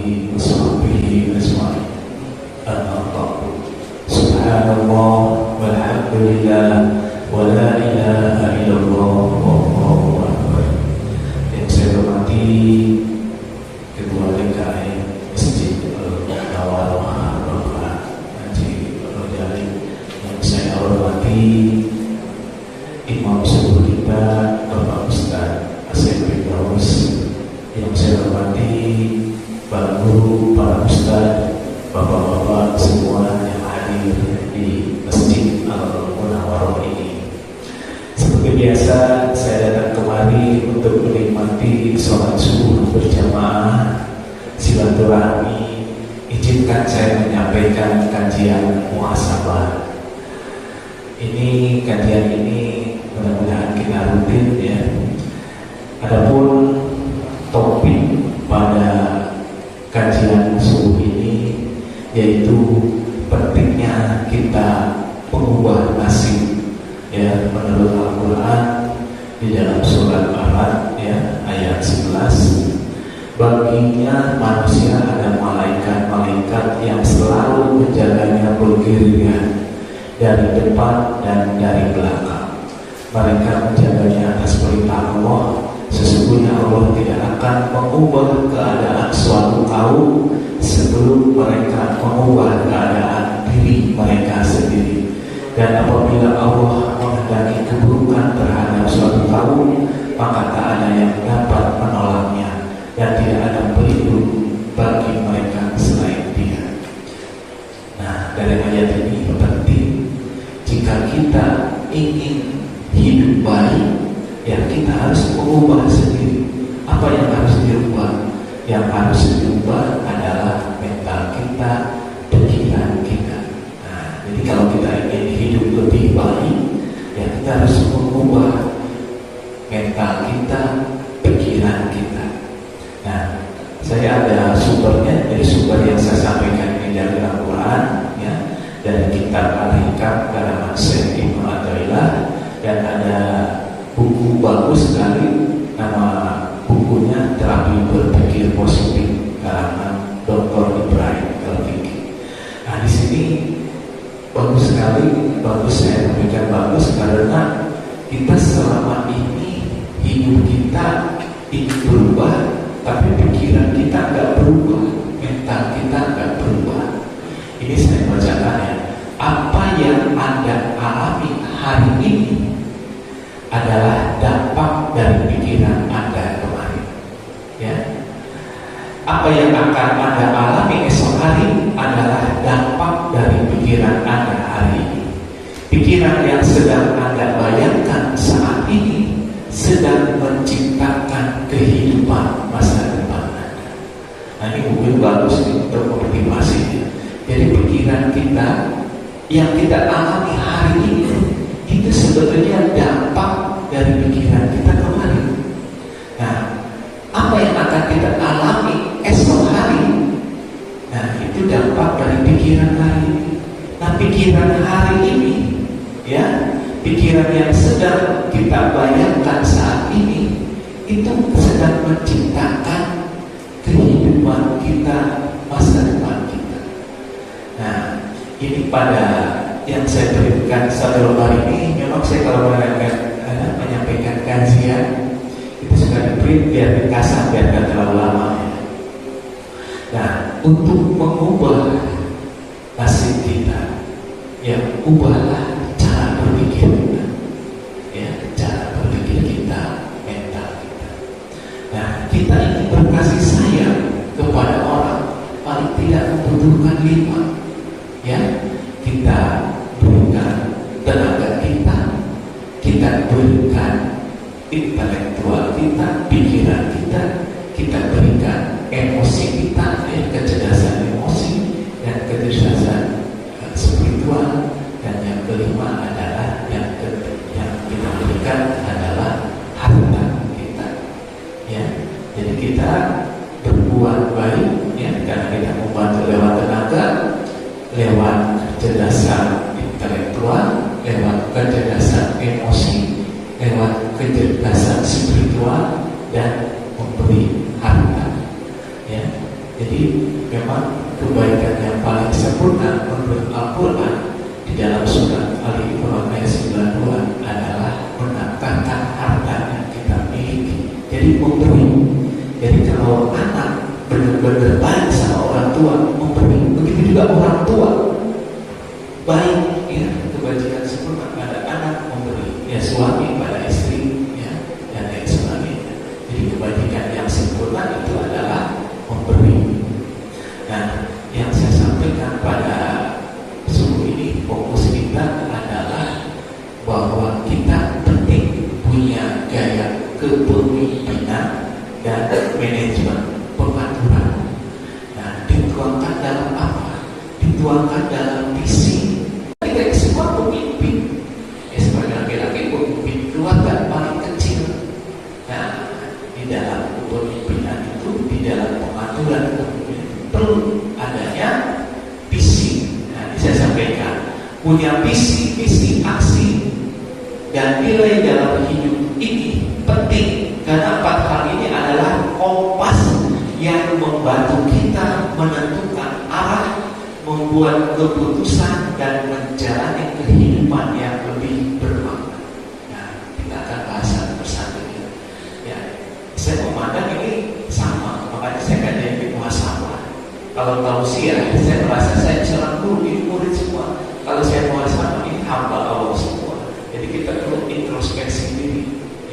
alihi washabihi ajma'in. Subhanallah walhamdulillah wa la ilaha illallah wallahu akbar. Yang saya hormati Ketua DKM Masjid Al-Nawar Haji Rojali, yang saya hormati Imam Subuh kita Bapak Ustaz Asep Firdaus, yang saya hormati para guru, para ustaz, bapak-bapak semua yang hadir di Masjid Al-Munawwarah ini. Seperti biasa, saya datang kemari untuk menikmati sholat subuh berjamaah, silaturahmi. Izinkan saya menyampaikan kajian muhasabah. Ini kajian ini mudah-mudahan kita rutin ya. Adapun topik pada kajian subuh ini yaitu pentingnya kita mengubah nasib ya, menurut Al-Quran di dalam surat Al-Araf ya, ayat 11. Baginya manusia ada malaikat-malaikat yang selalu menjaganya beriringan dari depan dan dari belakang. Mereka menjaganya atas perintah Allah. Sesungguhnya Allah tidak akan mengubah keadaan suatu kaum sebelum mereka mengubah keadaan diri mereka sendiri. Dan apabila Allah menghendaki keburukan terhadap suatu kaum, maka tak ada yang dapat menolaknya dan tidak ada pelindung bagi mereka selain Dia. Nah, dari ayat ini penting, jika kita ingin hidup baik, ya kita harus mengubah sendiri. Apa yang harus dirubah? Yang harus dirubah adalah mental kita, pikiran kita. Nah, jadi kalau kita ingin hidup lebih baik, ya kita harus mengubah mental kita, pikiran kita. Nah, saya ada sumbernya. Jadi sumber yang saya sampaikan ini dari Al-Quran, ya, dari kitab Al-Hikam karangan Syekh Ibnu Athaillah, dan ada buku bagus sekali, nama bukunya Terapi Berpikir Positif karangan Dr. Ibrahim Al-Fiqi. Nah, di sini bagus sekali, bagus saya sampaikan bagus karena kita selama ini hidup kita ingin berubah, tapi pikiran kita nggak berubah, mental kita nggak berubah. Ini saya bacakan ya. Apa yang Anda alami hari ini adalah dampak dari pikiran Anda kemarin. Ya. Apa yang akan Anda alami esok hari adalah dampak dari pikiran Anda hari ini. Pikiran yang sedang Anda bayangkan saat ini sedang menciptakan kehidupan masa depan Anda. Nah, ini mungkin bagus untuk motivasi. Jadi pikiran kita yang kita alami hari ini itu sebetulnya dampak dari pikiran kita kemarin. Nah, apa yang akan kita alami esok hari, nah itu dampak dari pikiran hari ini. Nah, pikiran hari ini, ya, pikiran yang sedang kita bayangkan saat ini, itu sedang menciptakan kehidupan kita, masa depan kita. Nah, ini pada yang saya berikan satu hari ini, memang saya kalau menyampaikan kajian itu sudah di-print biar dikasih, biar tidak terlalu lama ya. Nah, untuk mengubah nasib kita, ya ubahlah cara berpikir kita, ya cara berpikir kita, mental kita. Nah, kita ingin berkasih sayang kepada orang, paling tidak membutuhkan 5, ya. Kita berikan tenaga kita berikan intelektual kita, pikiran kita berikan emosi kita, ya, kecerdasan emosi dan kecerdasan spiritual, dan yang kelima adalah yang kita berikan adalah harta kita, ya. Jadi kita berbuat baik, ya, karena kita membantu lewat tenaga, lewat kecerdasan intelektual, lewat kecerdasan emosi, lewat kecerdasan spiritual, dan memberi harta, ya. memang kebaikan yang paling sempurna menurut Al-Quran di dalam surat Ali Imran ayat 92 adalah menambahkan harta yang kita miliki. Jadi memberi. Jadi kalau anak benar-benar baik sama orang tua, memberi. Begitu juga orang tua baik, ya, kebajikan sempurna pada anak memberi, ya, suami pada istri, ya, dan lain sebagainya. Jadi kebajikan yang sempurna itu adalah memberi. Nah, yang saya sampaikan pada suku ini, fokus kita adalah bahwa kita penting punya gaya kepemimpinan dan manajemen pengaturan. Nah, dituangkan dalam apa? Dituangkan dalam visi. Kita semua pemimpin. Ya, sebagai laki-laki pemimpin keluarga paling kecil. Nah, di dalam kepemimpinan itu, di dalam pengaturan kepemimpinan perlu adanya visi. Nah, ini saya sampaikan. Punya visi, misi, aksi, dan nilai dalam hidup ini penting. Karena 4 hal ini adalah kompas yang membantu kita menentukan arah, membuat keputusan, dan menjalani kehidupan yang lebih bermakna. Nah, kita akan bahas satu persatu. Ya, saya memandang ini sama, makanya saya nggak jadi muhasabah. Kalau tausiah, saya merasa saya seorang guru, ini murid semua. Kalau saya muhasabah, ini hamba Allah semua. Jadi kita perlu introspeksi diri,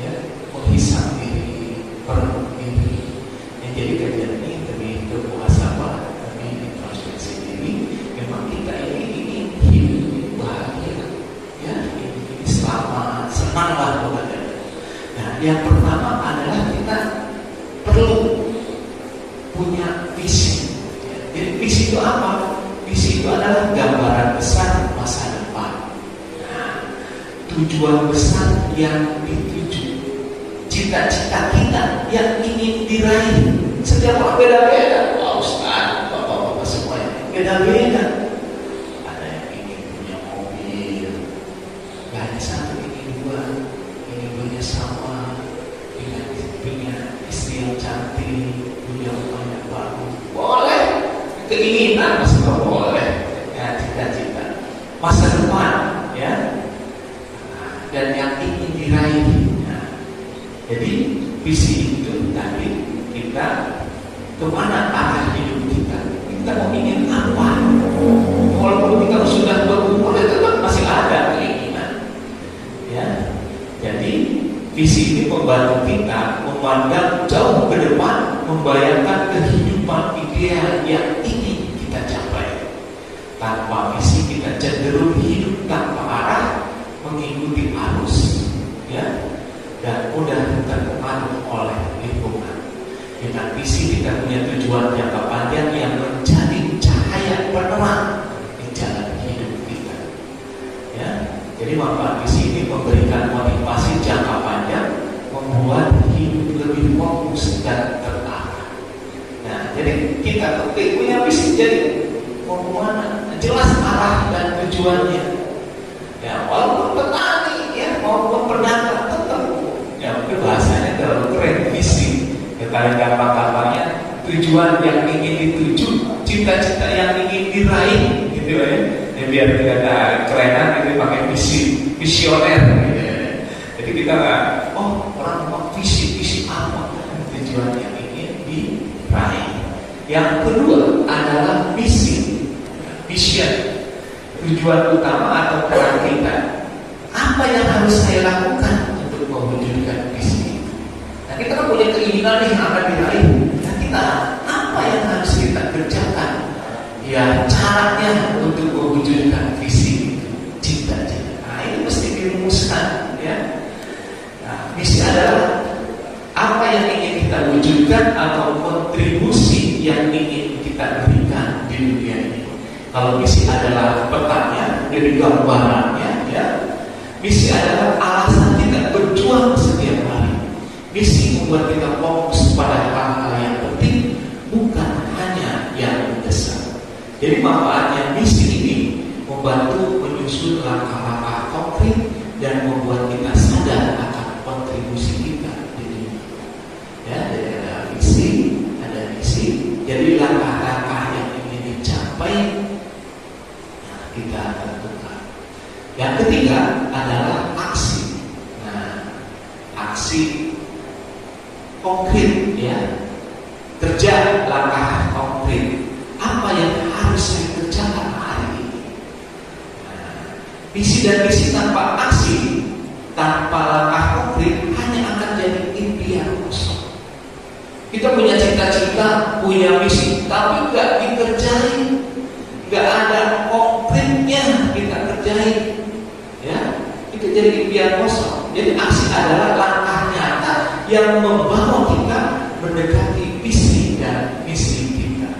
ya, menghisap diri, perenung diri. Jadi kajian ini demi muhasabah, demi introspeksi diri. Memang kita ini hidup bahagia, ya, ini selamat, senanglah pokoknya. Nah, yang pertama adalah kita perlu punya visi. Ya, jadi visi itu apa? Visi itu adalah gambaran besar masa depan. Nah, tujuan besar yang dituju, cita-cita kita yang ingin diraih. Setiap orang beda-beda. Wah, Ustaz, bapak-bapak semuanya beda-beda. Ada yang ingin punya mobil, gak hanya satu, ingin dua, ingin punya sawah, ingin punya istri yang cantik, punya rumah yang bagus. Boleh, keinginan masih boleh. Ya, cita-cita masa depan, ya, dan yang ingin diraih. Nah, jadi visi itu tadi kita kemana arah hidup kita. Kita mau ingin apa? Walaupun kita sudah berumur, tetap masih ada keinginan. Ya, jadi visi ini membantu kita memandang jauh ke depan, membayangkan kehidupan ideal yang ingin kita capai. Tanpa visi kita cenderung hidup tanpa arah, mengikuti arus, ya, dan mudah terpengaruh oleh lingkungan. Dengan visi kita punya tujuan jangka panjang yang menjadi cahaya penerang di jalan hidup kita. Ya, jadi manfaat visi ini memberikan motivasi jangka panjang, membuat hidup lebih fokus dan terarah. Nah, jadi kita penting punya visi, jadi mau kemana? Jelas arah dan tujuannya. Ya, walaupun petani, ya, maupun pedagang tetap. Ya, mungkin bahasanya terlalu keren, visi. Paling gampang-gampangnya tujuan yang ingin dituju, cita-cita yang ingin diraih, gitu ya. Biar tidak ada kerenan, gitu, pakai visi, visioner, gitu ya. Jadi kita nggak, oh, orang mau visi apa? Tujuan yang ingin diraih. Yang kedua adalah misi, vision, tujuan utama atau peran kita. Apa yang harus saya lakukan untuk mewujudkan visi? Kita kan punya keinginan nih akan diraih. Nah, kita apa yang harus kita kerjakan? Ya, caranya untuk mewujudkan visi, cita-cita. Nah, ini mesti dirumuskan, ya. Nah, misi adalah apa yang ingin kita wujudkan atau kontribusi yang ingin kita berikan di dunia ini. Kalau misi adalah petanya, jadi gambarannya, ya. Misi adalah alasan kita berjuang setiap hari. Misi membuat kita fokus pada hal-hal yang penting, bukan hanya yang besar. Jadi manfaatnya misi ini membantu menyusun langkah-langkah konkret dan membuat kita sadar akan kontribusi kita di dunia. Ya, jadi ada misi, jadi langkah-langkah ketiga adalah aksi. Nah, aksi konkret, ya, kerja langkah konkret. Apa yang harus saya kerjakan hari ini? Nah, visi dan misi tanpa aksi, tanpa langkah konkret hanya akan jadi impian kosong. Kita punya cita-cita, punya misi, tapi nggak dikerjain, nggak ada konkretnya kita kerjain, ya, itu jadi impian kosong. Jadi aksi adalah langkah nyata yang membawa kita mendekati visi dan misi kita.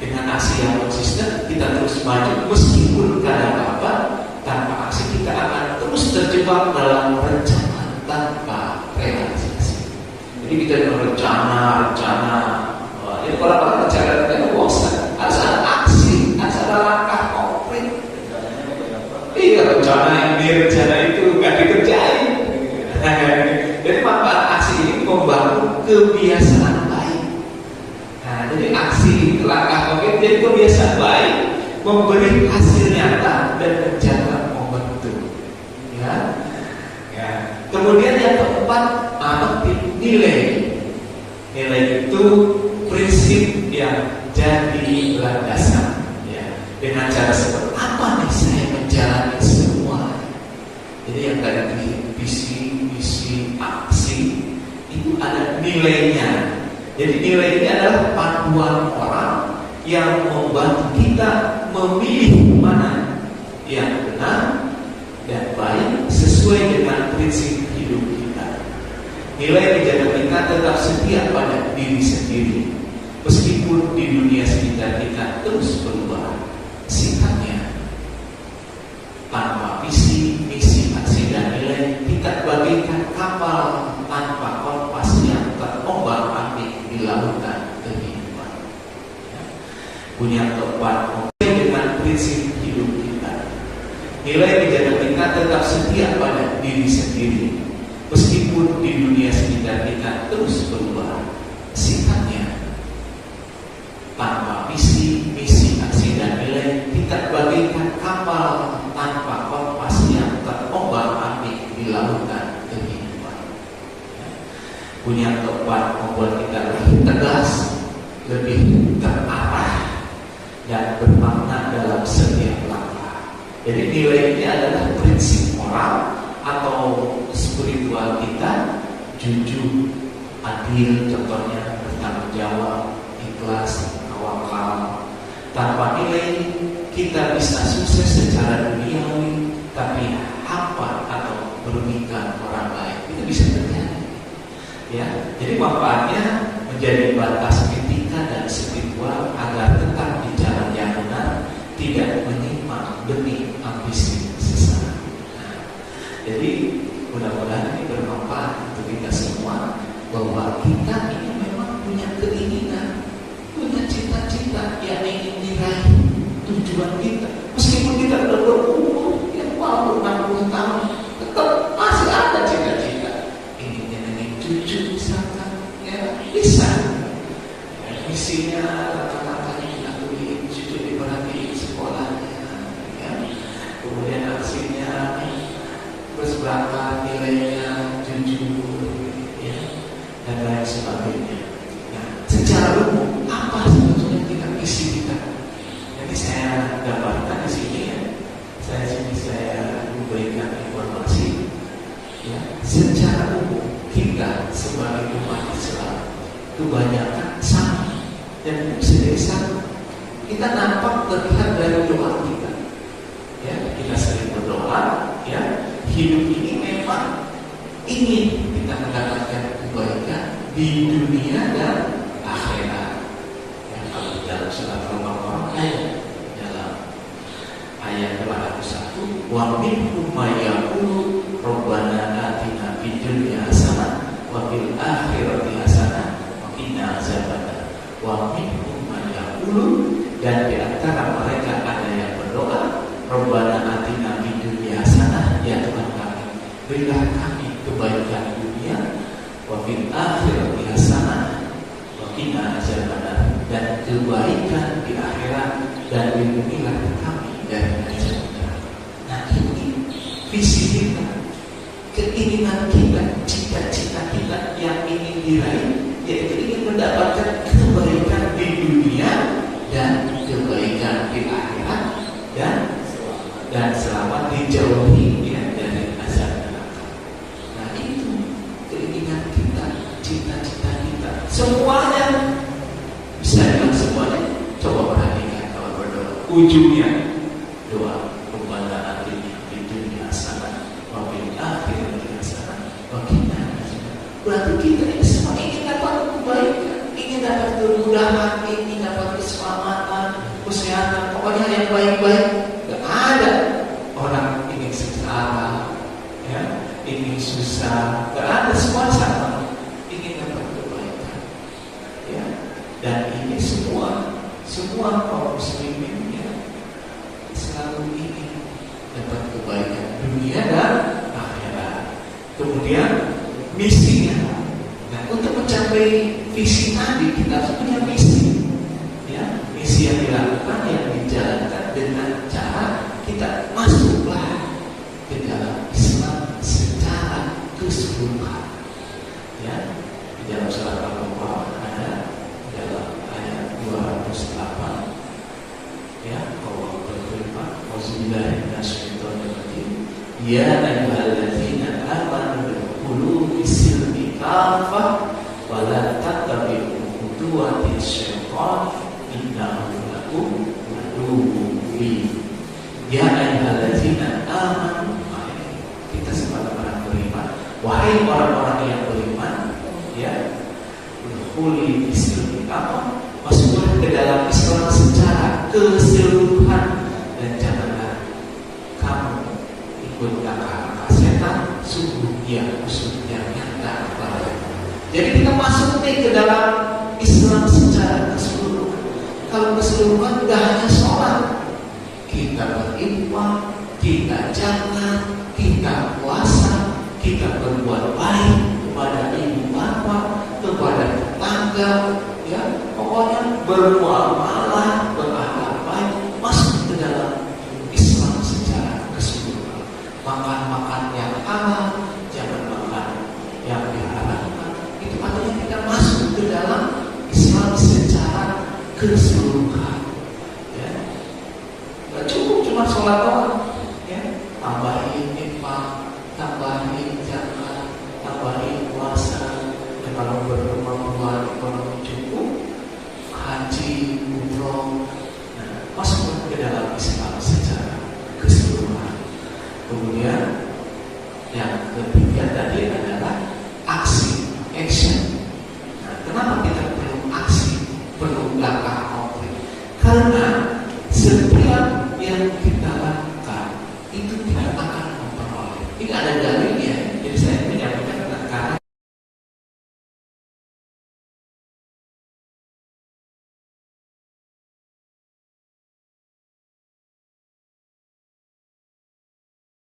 Dengan aksi yang konsisten, kita terus maju meskipun kadang-kadang tanpa aksi kita akan terus terjebak dalam rencana tanpa realisasi. Jadi kita rencana. Jadi orang-orang rencana kita bosan. Harus ada aksi, harus ada langkah konkret. Iya, rencana itu nggak dikerjain. Jadi manfaat aksi ini membangun kebiasaan baik. Nah, jadi aksi langkah konkret jadi kebiasaan baik, memberi hasil nyata dan menjaga momentum. Ya. Kemudian yang keempat, nilai. Nilai itu prinsip yang jadi landasan. Ya. Dengan cara seperti apa nih saya menjalani semua. Jadi yang tadi visi, misi, aksi itu ada nilainya. Jadi nilai ini adalah panduan orang yang membantu kita memilih mana yang benar dan baik sesuai dengan prinsip hidup kita. Nilai menjaga kita tetap setia pada diri sendiri, meskipun di dunia sekitar kita terus berubah. Sikapnya tanpa visi, misi, aksi dan nilai, kita bagaikan kapal tanpa kompas yang terombang-ambing di lautan kehidupan. Ya. Punya tempat dengan prinsip hidup kita. Nilai menjaga kita tetap setia pada diri sendiri, meskipun di dunia sekitar kita terus berubah. Sikapnya tanpa visi, misi, aksi dan nilai, kita bagaikan kapal tanpa kompas yang terombang-ambing di lautan kehidupan. Ya. Punya tempat membuat kita lebih tegas, lebih terarah, dan bermakna dalam setiap langkah. Jadi nilai ini adalah prinsip moral atau spiritual kita, jujur, adil, contohnya bertanggung jawab, ikhlas, tawakal. Tanpa nilai kita bisa sukses secara duniawi, tapi hampa atau merugikan orang lain itu bisa terjadi. Ya, jadi manfaatnya menjadi batas etika dan spiritual agar tetap di jalan yang benar, tidak menyimpang demi ambisi sesaat. Nah, jadi mudah-mudahan ini bermanfaat untuk kita semua, bahwa kita ini memang punya keinginan, punya cita-cita yang ingin diraih, tujuan kita. Meskipun kita sudah berumur yang 60 tahun, tetap masih ada cita-cita. Ingin cucu misalkan, ya bisa. Ya, misinya rata-rata kita beli cucu diperhatiin sekolahnya, ya. Kemudian aksinya terus berangkat, nilainya jujur, ya, dan lain sebagainya. Nah, secara umum apa sebetulnya kita misi kita? Jadi saya gambarkan di sini, ya. Saya memberikan informasi, ya. Secara umum kita sebagai umat Islam kebanyakan sama dan bisa sama. Kita nampak terlihat dari doa kita, ya. Kita sering berdoa, ya. Hidup ini memang ingin kita mendapatkan kebaikan di dunia dan akhirat. Ya, kalau dalam surat Al-Baqarah dalam ayat 201, wa minhum may yaqulu rabbana atina fid dunya hasanah wa fil akhirati hasanah wa qina azabannar. Wa minhum may yaqulu, dan di antara mereka ada yang berdoa, rabbana atina fid dunya hasanah, ya Tuhan kami, berilah kami kebaikan dunia, wa fil akhirati hasanah wa qina azabannar, dan kebaikan di akhirat, dan lindungilah kami dari azab neraka. Nah, ini visi kita, keinginan kita, cita-cita kita yang ingin diraih, yaitu ingin mendapatkan kebaikan di dunia dan kebaikan di akhirat, dan selamat dijauhi ya, dari azab neraka. Nah itu keinginan kita, cita-cita kita, semuanya bisa bilang semuanya. Coba perhatikan kalau berdoa, ujungnya doa kepada akhirnya di dunia sana, wabil akhirnya sana, wakilnya. Berarti kita ini semua ingin dapat kebaikan, ingin dapat kemudahan, ingin dapat keselamatan, kesehatan, pokoknya yang baik-baik. Gak ada orang ingin sengsara, ya, ingin susah, gak ada, semua sama, ingin dapat kebaikan, ya. Dan ini semua kaum muslimin ya, selalu ingin dapat kebaikan dunia dan akhirat. Kemudian misinya, nah untuk mencapai visi tadi kita harus punya misi, ya. Misi yang dilakukan, yang dijalankan dengan cara kita masuklah ke dalam Islam secara keseluruhan, ya. Di dalam surat Al-Baqarah ada dalam ayat 208, ya, Allah berfirman, "Auzubillahi minasyaitonir rajim, ya ayyuhalladzina amanu udkhulu fis-silmi kafah wa la tattabi'u khutuwatis syaitan innahu lakum aduwwun mubin." Ya ayyuhalladzina amanu, kita sebagai orang beriman, wahai orang-orang yang beriman, ya, udkhulu fis-silmi kafah, masuklah ke dalam Islam secara keseluruhan, dan janganlah kamu ikut langkah setan, sungguh dia musuhnya nyata kepada. Jadi kita masuk ke dalam Islam secara keseluruhan. Kalau keseluruhan tidak hanya sholat, kita berinfak, kita jalan, kita puasa, kita berbuat baik kepada ibu bapak, kepada tetangga, ya, pokoknya bermuamalah, berakhlak baik, masuk ke dalam Islam secara keseluruhan. Makan yang halal, jangan makan yang diharamkan. Itu artinya kita masuk ke dalam Islam secara keseluruhan. Ya, nggak cukup cuma sholat doang, ya, tambahin